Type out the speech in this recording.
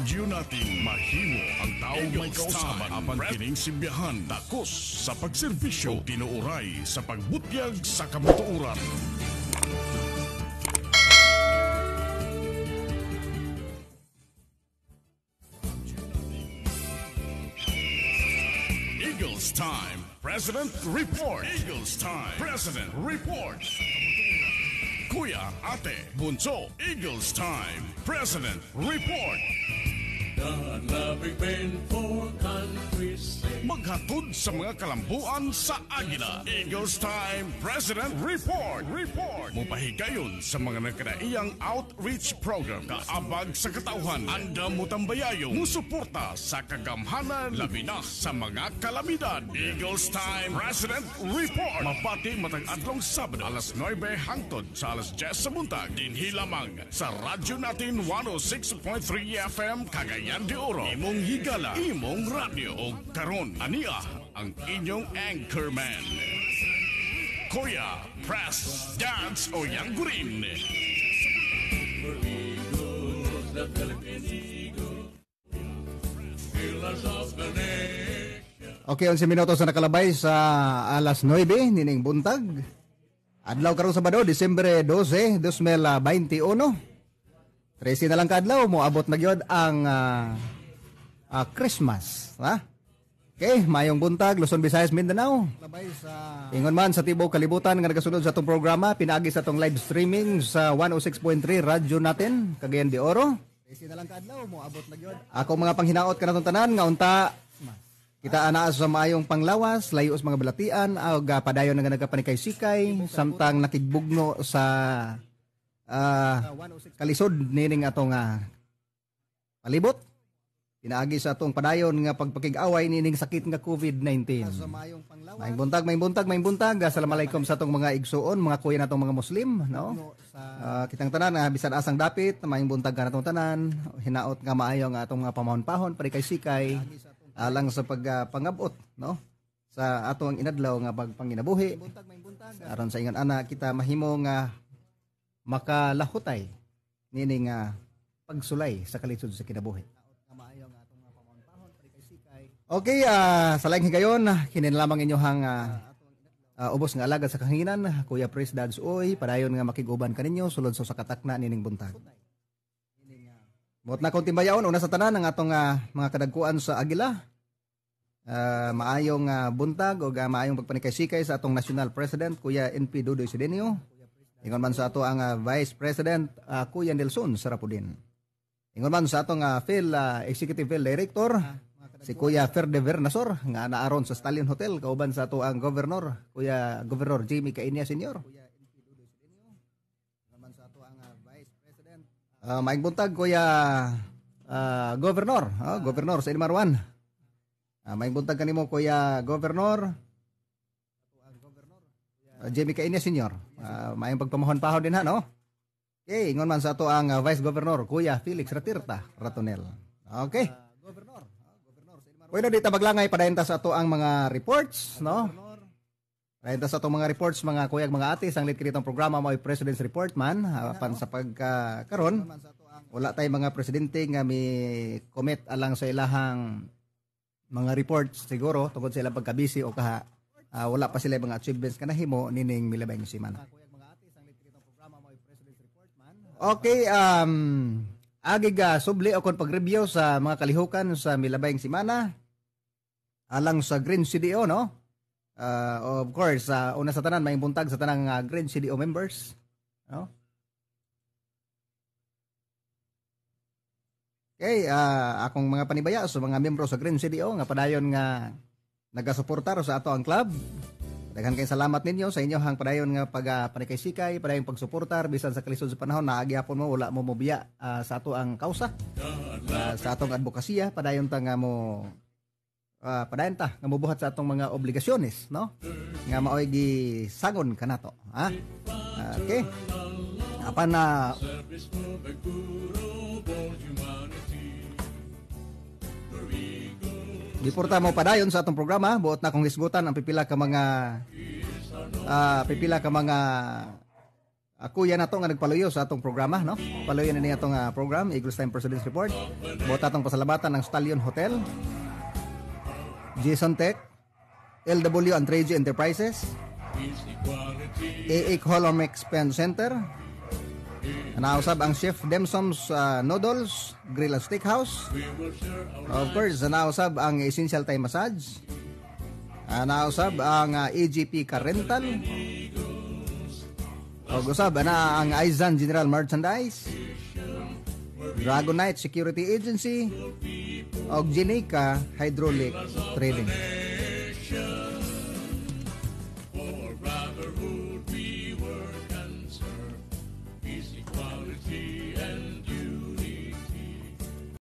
radyo natin mahimo ang taong may kausaban apan kining simbihan takos sa pagserbisyo tinuuray sa pagbutyag sa kabuturan. Eagles Time President Report. Eagles Time President Report. Kuya, ate, bunso, Eagles Time President Report. God loving men for country's sake. Maghatod sa mga kalambuan sa Agila. Eagles Time President Report. Mupahigayon sa mga nagkadaiyang outreach program kaabag sa katauhan. Anda mo tambayayong musuporta sa kagamhanan labi na sa mga kalamidad. Eagles Time President Report. Mapati matag adlong Sabado alas 9 hangtod sa alas 10 sa buntag. Dinhi lamang sa radyo natin 106.3 FM Cagayan de Oro. Imong higala, imong radyo o karon ania ang inyong anchorman. Kuya, press, dance o yanggurin. The Philippine Eagle, pillars of the nation. Okay, 11 minutos na nakalabay sa alas 9, nining buntag. Adlaw karong Sabado, Disyembre 12, 2021. 13 na lang kadlaw mo abot na gyud ang Christmas, ha? Okay, mayong buntag, Luzon, Visayas, Mindanao. Ingon man sa tibuok kalibutan nga nagasunod sa atong programa, pinaagi sa atong live streaming sa 106.3 radyo natin, Cagayan de Oro. 13 na lang kadlaw mo abot na gyud. Ako mga panghinaot kanatong tanan nga unta kita anaa sa maayong panglawas, layos mga balatian, ag padayon nga nagapanikay-sikay, samtang nakigbugno sa kalisod nining atong palibot. Pinaagi sa atong padayon nga pagpakig-away nining sakit nga COVID-19. May buntag. Assalamualaikum sa atong mga igsuon, mga kuya natong mga Muslim, no? Kitang tanan bisan asang dapit, may buntag ka natong tanan, hinaot nga maayo nga atong mga pamahon-pahon pare kay sikay alang sa pagpangabot, no? Sa atong inadlaw nga pagpanginabuhi. Aron sa ingon ana kita mahimo nga makalahutay nining pagsulay sa kalisod sa kinabuhi. Okay, sa laing higayon, kinin lamang inyohang ubos nga alagad sa kahanginan, Kuya Pres Dads Oy, padayon nga makiguban kaninyo sulod sa katakna nining buntag. Buot na kong timbayaon, una sa tanan ang atong mga kadagkuan sa Agila. Maayong buntag o maayong pagpanikay-sikay sa atong National President, Kuya NP Dudoy Sidenio. Ingon man sa ato ang Vice President, Kuya Nelson Sarapudin. Ingon man sa atong Executive Field Director, si Kuya Ferde Vernasor, nga naaron sa Stallion Hotel, kauban sa ato ang Governor, Kuya Governor Jimmy Cainia Sr. Maing buntag, Kuya Governor, Governor sa Marwan. Maing buntag kanimo, Kuya Governor Jimmy Cainia Sr. Maing pagpamahon-pahon din ha, no? Okay, ingon man sa ato ang Vice Governor, Kuya Felix Ratirta Ratonel. Okay. Pwede dito maglangay padayenta sa ato ang mga reports, no? Padayenta sa ato mga reports, mga kuyag, mga ate, ang lit kitang programa mo ay President's Report man, pan sa pagkaron. Wala tay mga presidente nga may comment alang sa ilahang mga reports siguro tungkol sa ilang pagkabisi o kaha wala pa sila mga achievements ka nahimo nining milabay nga semana. Okay, agig subli o kon pag-review sa mga kalihukan sa milabayng semana alang sa Green CDO, no? Of course, una sa tanan may buntag sa tanang Green CDO members, no? Okay, akong mga panibaya sa mga miyembro sa Green CDO nga padayon nga nagasuportar sa ato ang club. Daghan kay salamat ninyo sa inyong padayon nga panikay-sikay, padayon pagsuportar bisan sa kalisod sa panahon na agyapon mo wala mo mobiya sa ato ang kausa. Sa atong advokasya padayon ta nga mo padayon ta nga mobuhat sa atong mga obligasyones, no? Nga maoy gisagon kanato, ha? Okay. Apan na Diporta mo padayon sa atong programa, buot na akong hisgutan ang pipila ka mga Ako yan ato nga nagpaluyo sa atong programa, no? Paluyo na niya atong program, Eagles Time President's Report. Buot atong pasalabatan ng Stallion Hotel, Jason Tech, LW Antrejo Enterprises, AIC Holomex Pen Center, nausab ang Chef Demsom's Noodles, Grill and Steakhouse. Of course, nausab ang Essential Thai Massage. Nausab ang AGP Car Rental. Og usab na ang Aizan General Merchandise, Dragonite Security Agency, og Jenica Hydraulic Trading.